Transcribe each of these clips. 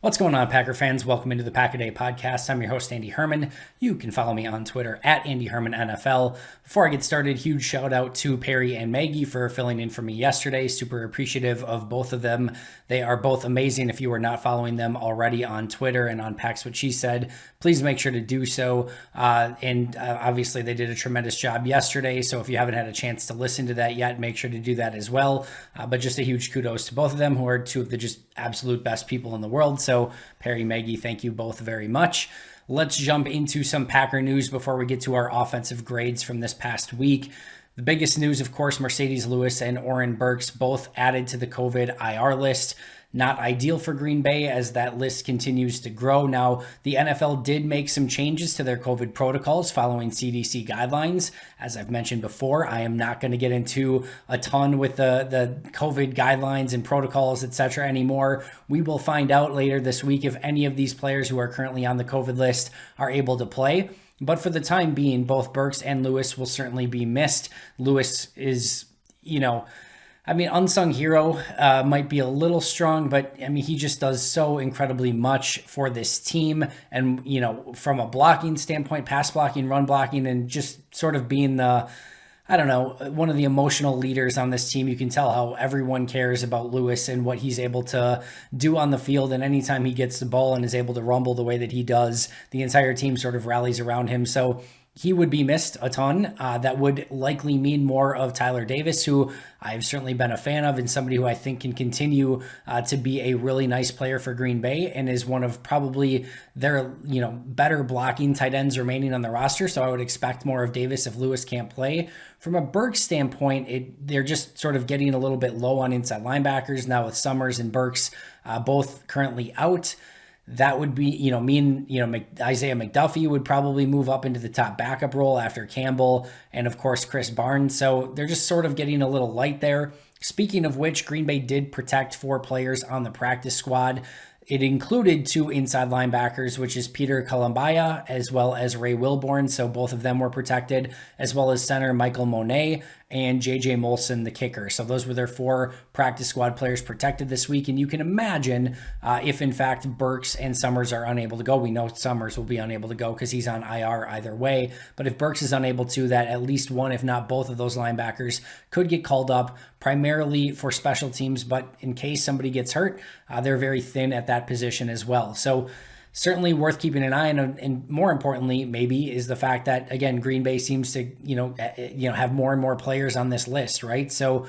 What's going on, Packer fans? Welcome into the Pack a Day podcast. I'm your host, Andy Herman. You can follow me on Twitter at Andy Herman NFL. Before I get started, huge shout out to Perry and Maggie for filling in for me yesterday. Super appreciative of both of them. They are both amazing. If you are not following them already on Twitter and on Packs What She Said, please make sure to do so. Obviously, they did a tremendous job yesterday. So if you haven't had a chance to listen to that yet, make sure to do that as well. But just a huge kudos to both of them, who are two of the just absolute best people in the world. So Perry, Maggie, thank you both very much. Let's jump into some Packer news before we get to our offensive grades from this past week. The biggest news, of course, Marcedes Lewis and Oren Burks both added to the COVID IR list. Not ideal for Green Bay as that list continues to grow. Now, the NFL did make some changes to their COVID protocols following CDC guidelines. As I've mentioned before, I am not going to get into a ton with the COVID guidelines and protocols, etc. anymore. We will find out later this week if any of these players who are currently on the COVID list are able to play. But for the time being, both Burks and Lewis will certainly be missed. Lewis is, unsung hero might be a little strong, but he just does so incredibly much for this team. And, from a blocking standpoint, pass blocking, run blocking, and just sort of being one of the emotional leaders on this team. You can tell how everyone cares about Lewis and what he's able to do on the field. And anytime he gets the ball and is able to rumble the way that he does, the entire team sort of rallies around him. So he would be missed a ton. That would likely mean more of Tyler Davis, who I've certainly been a fan of and somebody who I think can continue to be a really nice player for Green Bay and is one of probably their better blocking tight ends remaining on the roster. So I would expect more of Davis if Lewis can't play. From a Burks standpoint, they're just sort of getting a little bit low on inside linebackers now with Summers and Burks both currently out. That would be, Isaiah McDuffie would probably move up into the top backup role after Campbell and, of course, Chris Barnes. So they're just sort of getting a little light there. Speaking of which, Green Bay did protect 4 players on the practice squad. It included 2 inside linebackers, which is Peter Kalambaya as well as Ray Wilborn. So both of them were protected, as well as center Michael Monet and J.J. Molson, the kicker. So those were their 4 practice squad players protected this week. And you can imagine if, in fact, Burks and Summers are unable to go. We know Summers will be unable to go because he's on IR either way. But if Burks is unable to, that at least one, if not both of those linebackers could get called up primarily for special teams. But in case somebody gets hurt, they're very thin at that position as well. So certainly worth keeping an eye on, and more importantly, maybe, is the fact that, again, Green Bay seems to, have more and more players on this list, right? So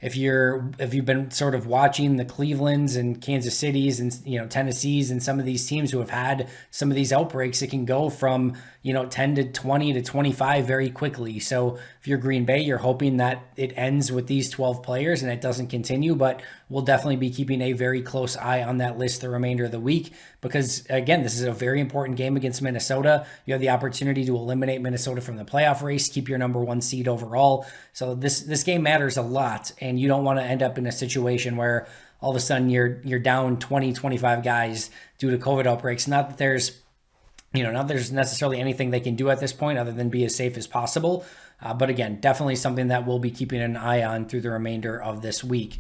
if you've been sort of watching the Clevelands and Kansas Cities and, Tennessees and some of these teams who have had some of these outbreaks, it can go from, 10 to 20 to 25 very quickly. So if you're Green Bay, you're hoping that it ends with these 12 players and it doesn't continue, but we'll definitely be keeping a very close eye on that list the remainder of the week because, again, this is a very important game against Minnesota. You have the opportunity to eliminate Minnesota from the playoff race, keep your number 1 seed overall. So this game matters a lot, and you don't want to end up in a situation where all of a sudden you're down 20, 25 guys due to COVID outbreaks. Not that there's necessarily anything they can do at this point other than be as safe as possible. But again, definitely something that we'll be keeping an eye on through the remainder of this week.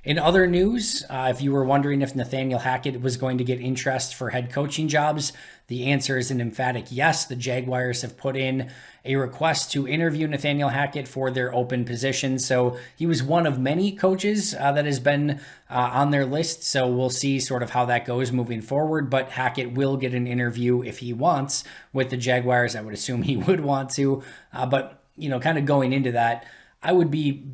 In other news, if you were wondering if Nathaniel Hackett was going to get interest for head coaching jobs, the answer is an emphatic yes. The Jaguars have put in a request to interview Nathaniel Hackett for their open position. So he was one of many coaches that has been on their list. So we'll see sort of how that goes moving forward. But Hackett will get an interview if he wants with the Jaguars. I would assume he would want to. But kind of going into that, I would be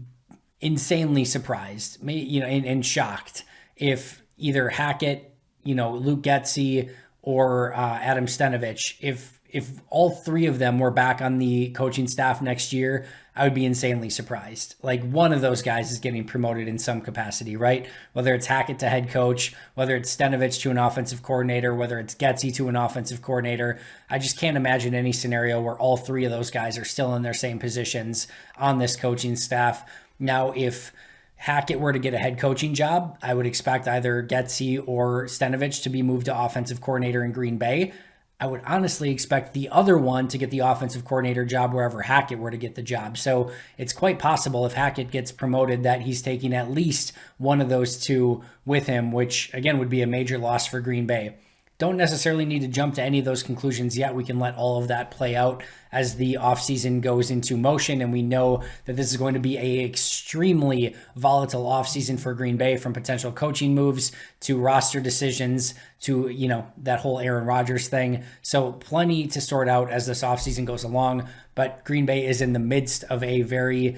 insanely surprised, and shocked if either Hackett, Luke Getsy, or Adam Stenavich, if all 3 of them were back on the coaching staff next year, I would be insanely surprised. Like, one of those guys is getting promoted in some capacity, right? Whether it's Hackett to head coach, whether it's Stenavich to an offensive coordinator, whether it's Getsy to an offensive coordinator. I just can't imagine any scenario where all 3 of those guys are still in their same positions on this coaching staff. Now, if Hackett were to get a head coaching job, I would expect either Getsy or Stenavich to be moved to offensive coordinator in Green Bay. I would honestly expect the other one to get the offensive coordinator job wherever Hackett were to get the job. So it's quite possible if Hackett gets promoted that he's taking at least one of those two with him, which again would be a major loss for Green Bay. Don't necessarily need to jump to any of those conclusions yet. We can let all of that play out as the offseason goes into motion. And we know that this is going to be a extremely volatile offseason for Green Bay, from potential coaching moves to roster decisions to, that whole Aaron Rodgers thing. So plenty to sort out as this offseason goes along. But Green Bay is in the midst of a very,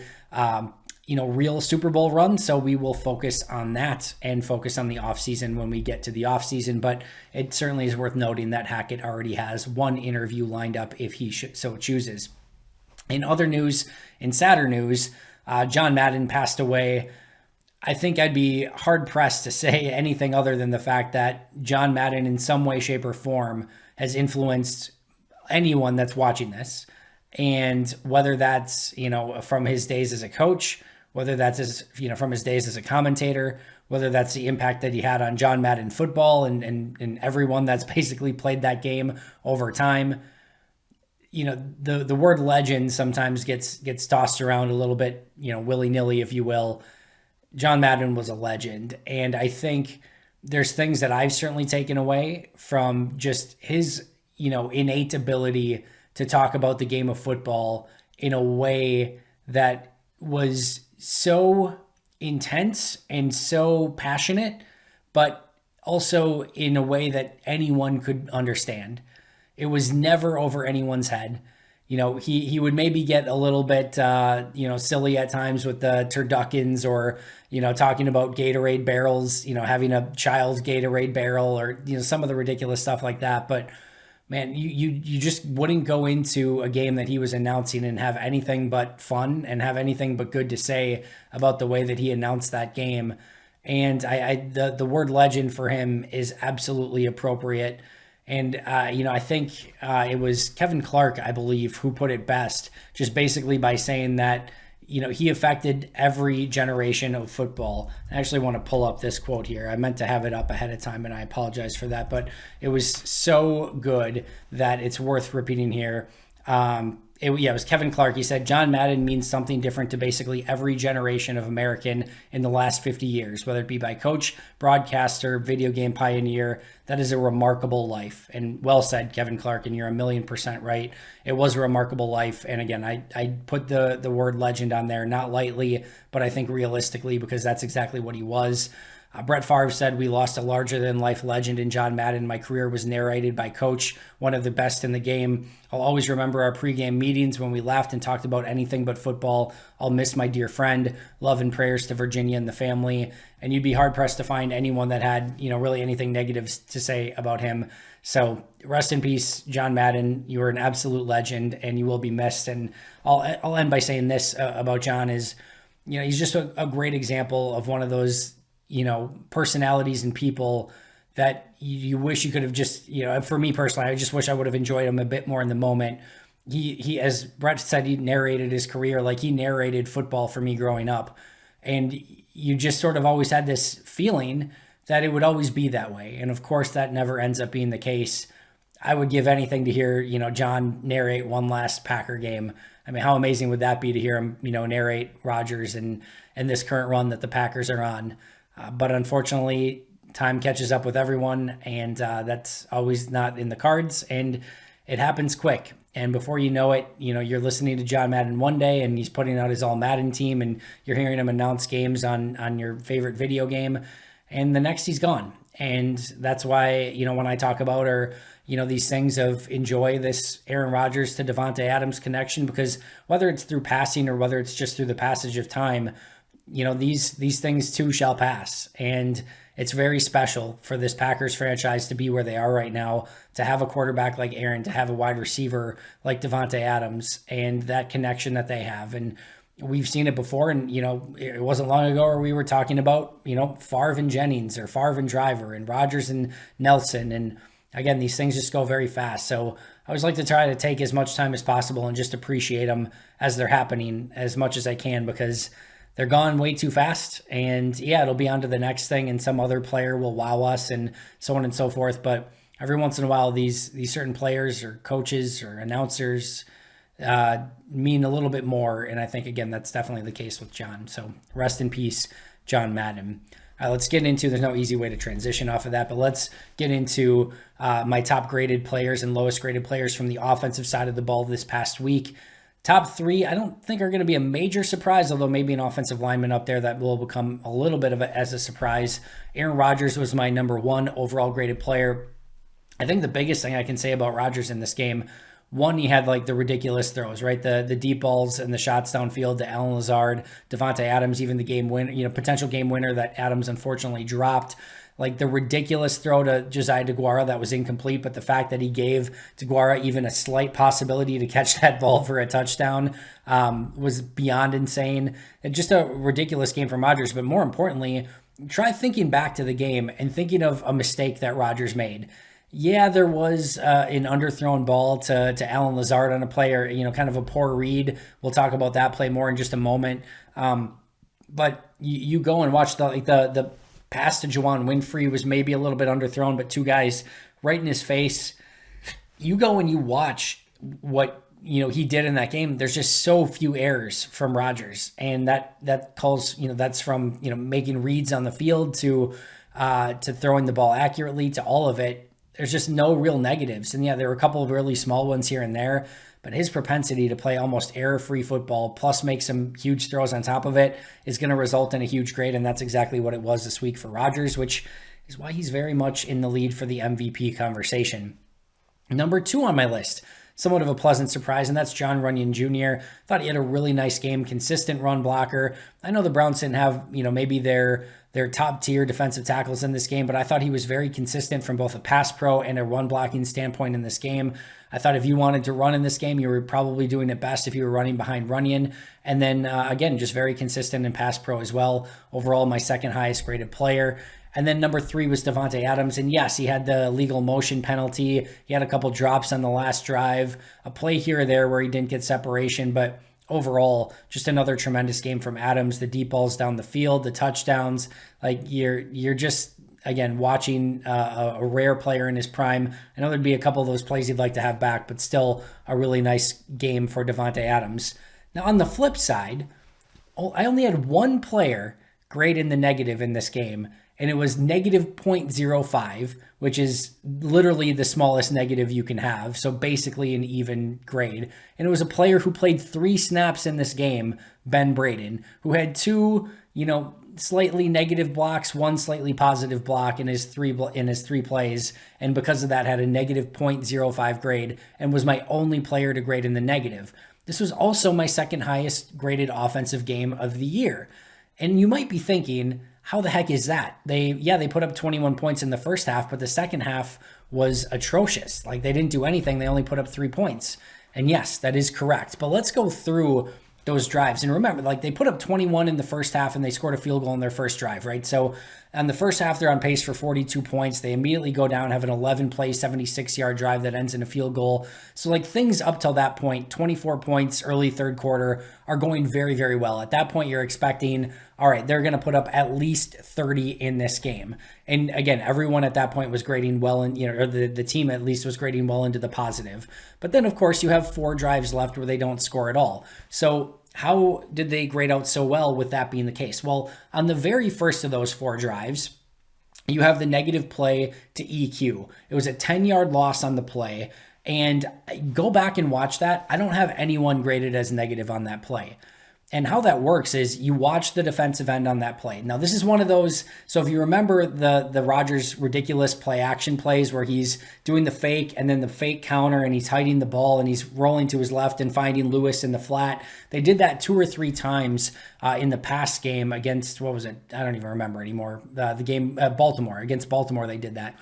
real Super Bowl run. So we will focus on that and focus on the offseason when we get to the offseason. But it certainly is worth noting that Hackett already has one interview lined up if he so chooses. In other news, in sadder news, John Madden passed away. I think I'd be hard pressed to say anything other than the fact that John Madden in some way, shape, or form has influenced anyone that's watching this. And whether that's, from his days as a coach, whether that's from his days as a commentator, whether that's the impact that he had on John Madden football and everyone that's basically played that game over time. The word legend sometimes gets tossed around a little bit, willy-nilly, if you will. John Madden was a legend. And I think there's things that I've certainly taken away from just his, innate ability to talk about the game of football in a way that was so intense and so passionate, but also in a way that anyone could understand. It was never over anyone's head. He would maybe get a little bit, silly at times with the turduckens or, talking about Gatorade barrels, having a child's Gatorade barrel or, some of the ridiculous stuff like that. But man, you just wouldn't go into a game that he was announcing and have anything but fun and have anything but good to say about the way that he announced that game. And the word legend for him is absolutely appropriate. And, I think it was Kevin Clark, I believe, who put it best, just basically by saying that, he affected every generation of football. I actually want to pull up this quote here. I meant to have it up ahead of time, and I apologize for that, but it was so good that it's worth repeating here. It was Kevin Clark. He said, John Madden means something different to basically every generation of American in the last 50 years, whether it be by coach, broadcaster, video game pioneer. That is a remarkable life. And well said, Kevin Clark, and you're 1,000,000% right. It was a remarkable life. And again, I put the word legend on there, not lightly, but I think realistically, because that's exactly what he was. Brett Favre said, we lost a larger-than-life legend in John Madden. My career was narrated by Coach, one of the best in the game. I'll always remember our pregame meetings when we laughed and talked about anything but football. I'll miss my dear friend. Love and prayers to Virginia and the family. And you'd be hard-pressed to find anyone that had, really anything negative to say about him. So rest in peace, John Madden. You are an absolute legend, and you will be missed. And I'll end by saying this about John is, he's just a great example of one of those personalities and people that you wish you could have just, for me personally, I just wish I would have enjoyed him a bit more in the moment. He, as Brett said, he narrated his career like he narrated football for me growing up. And you just sort of always had this feeling that it would always be that way. And of course, that never ends up being the case. I would give anything to hear, John narrate one last Packer game. I mean, how amazing would that be to hear him, narrate Rodgers and this current run that the Packers are on. But unfortunately, time catches up with everyone, and that's always not in the cards, and it happens quick. And before you know it, you're listening to John Madden one day, and he's putting out his All Madden team, and you're hearing him announce games on your favorite video game, and the next he's gone. And that's why, when I talk about these things of enjoy this Aaron Rodgers to Davante Adams connection, because whether it's through passing or whether it's just through the passage of time, these things too shall pass. And it's very special for this Packers franchise to be where they are right now, to have a quarterback like Aaron, to have a wide receiver like Davante Adams, and that connection that they have. And we've seen it before. And, it wasn't long ago where we were talking about, Favre and Jennings, or Favre and Driver, and Rodgers and Nelson. And again, these things just go very fast. So I always like to try to take as much time as possible and just appreciate them as they're happening as much as I can, because they're gone way too fast. And yeah, it'll be on to the next thing, and some other player will wow us and so on and so forth. But every once in a while, these certain players or coaches or announcers mean a little bit more. And I think, again, that's definitely the case with John. So rest in peace, John Madden. Let's get into, there's no easy way to transition off of that, but let's get into my top graded players and lowest graded players from the offensive side of the ball this past week. Top three, I don't think are going to be a major surprise, although maybe an offensive lineman up there that will become a little bit of as a surprise. Aaron Rodgers was my number one overall graded player. I think the biggest thing I can say about Rodgers in this game, one, he had like the ridiculous throws, right? The deep balls and the shots downfield to Allen Lazard, Davante Adams, even the game winner, potential game winner that Adams unfortunately dropped. Like the ridiculous throw to Josiah DeGuara that was incomplete, but the fact that he gave DeGuara even a slight possibility to catch that ball for a touchdown was beyond insane. And just a ridiculous game from Rodgers. But more importantly, try thinking back to the game and thinking of a mistake that Rodgers made. Yeah, there was an underthrown ball to Allen Lazard on a play, or kind of a poor read. We'll talk about that play more in just a moment. But you go and watch the pass to Juwan Winfrey was maybe a little bit underthrown, but two guys right in his face. You go and you watch what he did in that game. There's just so few errors from Rodgers, and that calls that's from making reads on the field to throwing the ball accurately, to all of it. There's just no real negatives. And yeah, there were a couple of really small ones here and there, but his propensity to play almost error-free football, plus make some huge throws on top of it, is going to result in a huge grade, and that's exactly what it was this week for Rodgers, which is why he's very much in the lead for the MVP conversation. Number two on my list, somewhat of a pleasant surprise, and that's John Runyon Jr. Thought he had a really nice game, consistent run blocker. I know the Browns didn't have, maybe their top-tier defensive tackles in this game, but I thought he was very consistent from both a pass pro and a run blocking standpoint in this game. I thought if you wanted to run in this game, you were probably doing it best if you were running behind Runyon. And then, again, just very consistent in pass pro as well. Overall, my second highest graded player. And then number three was Davante Adams. And yes, he had the legal motion penalty. He had a couple drops on the last drive, a play here or there where he didn't get separation, but overall, just another tremendous game from Adams. The deep balls down the field, the touchdowns. Like you're just, again, watching a rare player in his prime. I know there'd be a couple of those plays he'd like to have back, but still a really nice game for Davante Adams. Now on the flip side, I only had one player grade in the negative in this game, and it was negative 0.05, which is literally the smallest negative you can have. So basically an even grade. And it was a player who played 3 snaps in this game, Ben Braden, who had 2, slightly negative blocks, 1 slightly positive block in his three plays. And because of that, had a negative 0.05 grade and was my only player to grade in the negative. This was also my second highest graded offensive game of the year. And you might be thinking, how the heck is that? They put up 21 points in the first half, but the second half was atrocious. Like they didn't do anything. They only put up 3 points. And yes, that is correct. But let's go through those drives. And remember, like they put up 21 in the first half and they scored a field goal in their first drive, right? So on the first half, they're on pace for 42 points. They immediately go down, have an 11-play, 76-yard drive that ends in a field goal. So like things up till that point, 24 points early third quarter, are going very, very well. At that point, you're expecting, all right, they're going to put up at least 30 in this game. And again, everyone at that point was grading well, and or the team at least was grading well into the positive. But then, of course, you have 4 drives left where they don't score at all. So how did they grade out so well with that being the case? Well, on the very first of those 4 drives, you have the negative play to EQ. It was a 10-yard loss on the play. And go back and watch that. I don't have anyone graded as negative on that play. And how that works is you watch the defensive end on that play. Now, this is one of those, so if you remember the Rodgers ridiculous play action plays where he's doing the fake and then the fake counter and he's hiding the ball and he's rolling to his left and finding Lewis in the flat. They did that 2 or 3 times in the past game against, what was it? I don't even remember anymore. The game Baltimore. Against Baltimore, they did that.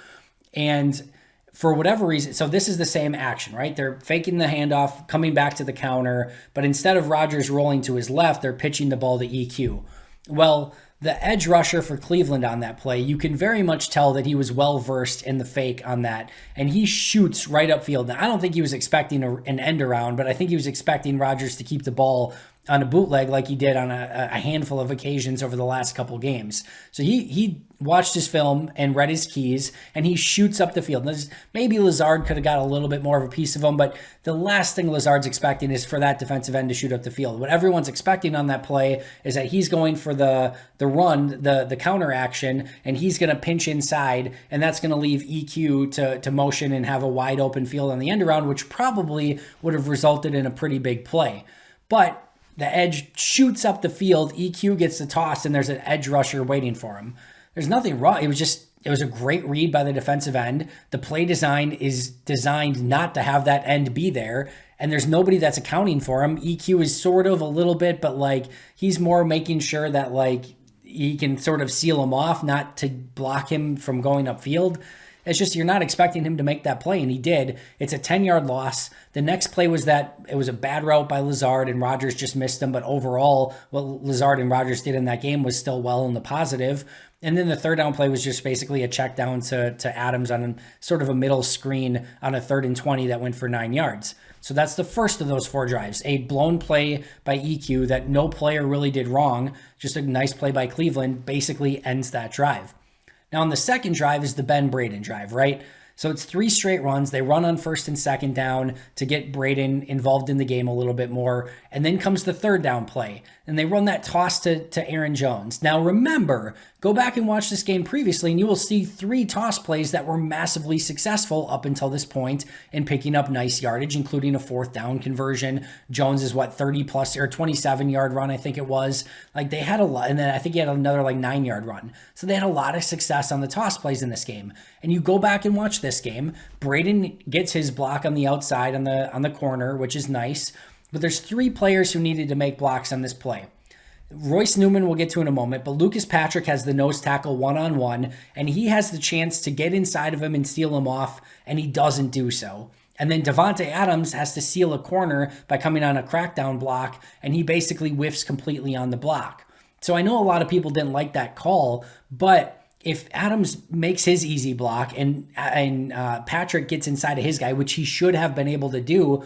And for whatever reason, so this is the same action, right? They're faking the handoff, coming back to the counter, but instead of Rodgers rolling to his left, they're pitching the ball to EQ. Well, the edge rusher for Cleveland on that play, you can very much tell that he was well-versed in the fake on that, and he shoots right upfield. Now, I don't think he was expecting an end around, but I think he was expecting Rodgers to keep the ball on a bootleg like he did on a handful of occasions over the last couple games. So he watched his film and read his keys, and he shoots up the field. Maybe Lazard could have got a little bit more of a piece of him, but the last thing Lazard's expecting is for that defensive end to shoot up the field. What everyone's expecting on that play is that he's going for the run, the counter action, and he's going to pinch inside, and that's going to leave EQ to motion and have a wide open field on the end around, which probably would have resulted in a pretty big play. But the edge shoots up the field, EQ gets the toss, and there's an edge rusher waiting for him. There's nothing wrong. It was a great read by the defensive end. The play design is designed not to have that end be there, and there's nobody that's accounting for him. EQ is sort of a little bit, but like he's more making sure that like he can sort of seal him off, not to block him from going upfield. It's just you're not expecting him to make that play, and he did. It's a 10-yard loss. The next play was that it was a bad route by Lazard, and Rodgers just missed him. But overall, what Lazard and Rodgers did in that game was still well in the positive. And then the third down play was just basically a check down to Adams on sort of a middle screen on a 3rd and 20 that went for 9 yards. So that's the first of those 4 drives. A blown play by EQ that no player really did wrong. Just a nice play by Cleveland basically ends that drive. Now on the second drive is the Ben Braden drive, right? So it's 3 straight runs. They run on 1st and 2nd down to get Braden involved in the game a little bit more. And then comes the 3rd down play. And they run that toss to Aaron Jones. Now remember, go back and watch this game previously, and you will see 3 toss plays that were massively successful up until this point in picking up nice yardage, including a 4th down conversion. Jones is 30 plus or 27-yard run, I think it was. Like they had a lot, and then I think he had another 9-yard run. So they had a lot of success on the toss plays in this game. And you go back and watch this game, Braden gets his block on the outside on the corner, which is nice. But there's 3 players who needed to make blocks on this play. Royce Newman we'll get to in a moment, but Lucas Patrick has the nose tackle one-on-one, and he has the chance to get inside of him and steal him off, and he doesn't do so. And then Davante Adams has to seal a corner by coming on a crackdown block, and he basically whiffs completely on the block. So I know a lot of people didn't like that call, but if Adams makes his easy block and Patrick gets inside of his guy, which he should have been able to do,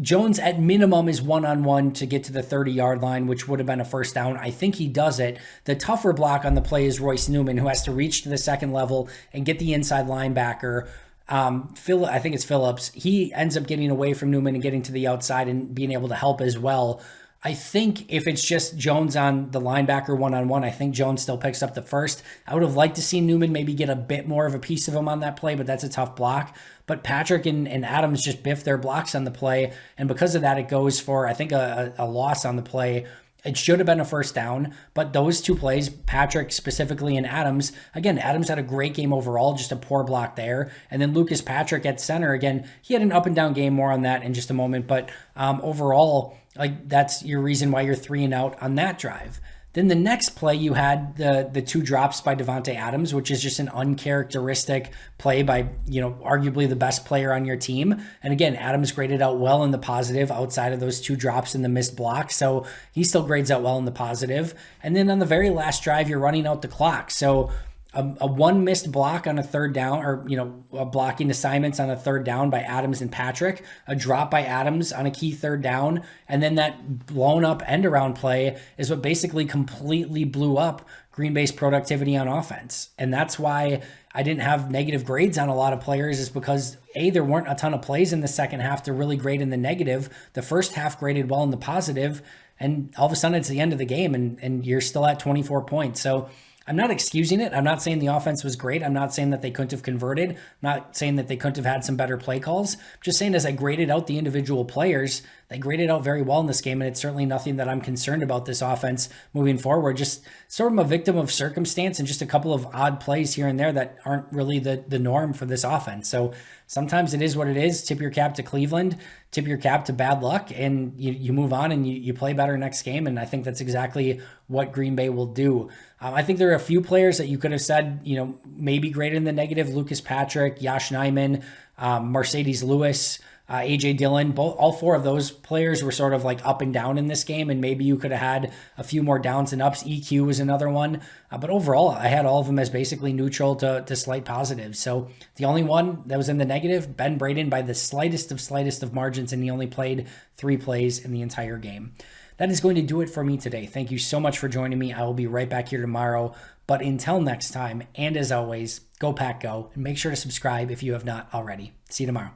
Jones at minimum is one-on-one to get to the 30-yard line, which would have been a 1st down. I think he does it. The tougher block on the play is Royce Newman, who has to reach to the 2nd level and get the inside linebacker. I think it's Phillips. He ends up getting away from Newman and getting to the outside and being able to help as well. I think if it's just Jones on the linebacker one-on-one, I think Jones still picks up the 1st. I would have liked to see Newman maybe get a bit more of a piece of him on that play, but that's a tough block. But Patrick and Adams just biff their blocks on the play, and because of that, it goes for, I think, a loss on the play. It should have been a 1st down, but those 2 plays, Patrick specifically and Adams, again, Adams had a great game overall, just a poor block there. And then Lucas Patrick at center, again, he had an up and down game, more on that in just a moment. But overall, like that's your reason why you're 3 and out on that drive. Then the next play, you had the 2 drops by Davante Adams, which is just an uncharacteristic play by, arguably the best player on your team. And again, Adams graded out well in the positive outside of those 2 drops and the missed block. So he still grades out well in the positive. And then on the very last drive, you're running out the clock. So a 1 missed block on a 3rd down, or blocking assignments on a 3rd down by Adams and Patrick, a drop by Adams on a key 3rd down, and then that blown up end around play is what basically completely blew up Green Bay's productivity on offense. And that's why I didn't have negative grades on a lot of players, is because there weren't a ton of plays in the second half to really grade in the negative. The first half graded well in the positive, and all of a sudden it's the end of the game and you're still at 24 points. So I'm not excusing it. I'm not saying the offense was great. I'm not saying that they couldn't have converted. I'm not saying that they couldn't have had some better play calls. I'm just saying as I graded out the individual players, they graded out very well in this game, and it's certainly nothing that I'm concerned about this offense moving forward. Just sort of a victim of circumstance and just a couple of odd plays here and there that aren't really the norm for this offense. So sometimes it is what it is. Tip your cap to Cleveland, tip your cap to bad luck, and you move on and you play better next game. And I think that's exactly what Green Bay will do. I think there are a few players that you could have said, maybe graded in the negative. Lucas Patrick, Yosh Nijman, Marcedes Lewis, AJ Dillon, all 4 of those players were sort of like up and down in this game, and maybe you could have had a few more downs and ups. EQ was another one, but overall I had all of them as basically neutral to slight positives. So the only one that was in the negative, Ben Braden, by the slightest of margins, and he only played 3 plays in the entire game. that is going to do it for me today. Thank you so much for joining me. I will be right back here tomorrow. But until next time, and as always, go Pack Go, and make sure to subscribe if you have not already. See you tomorrow.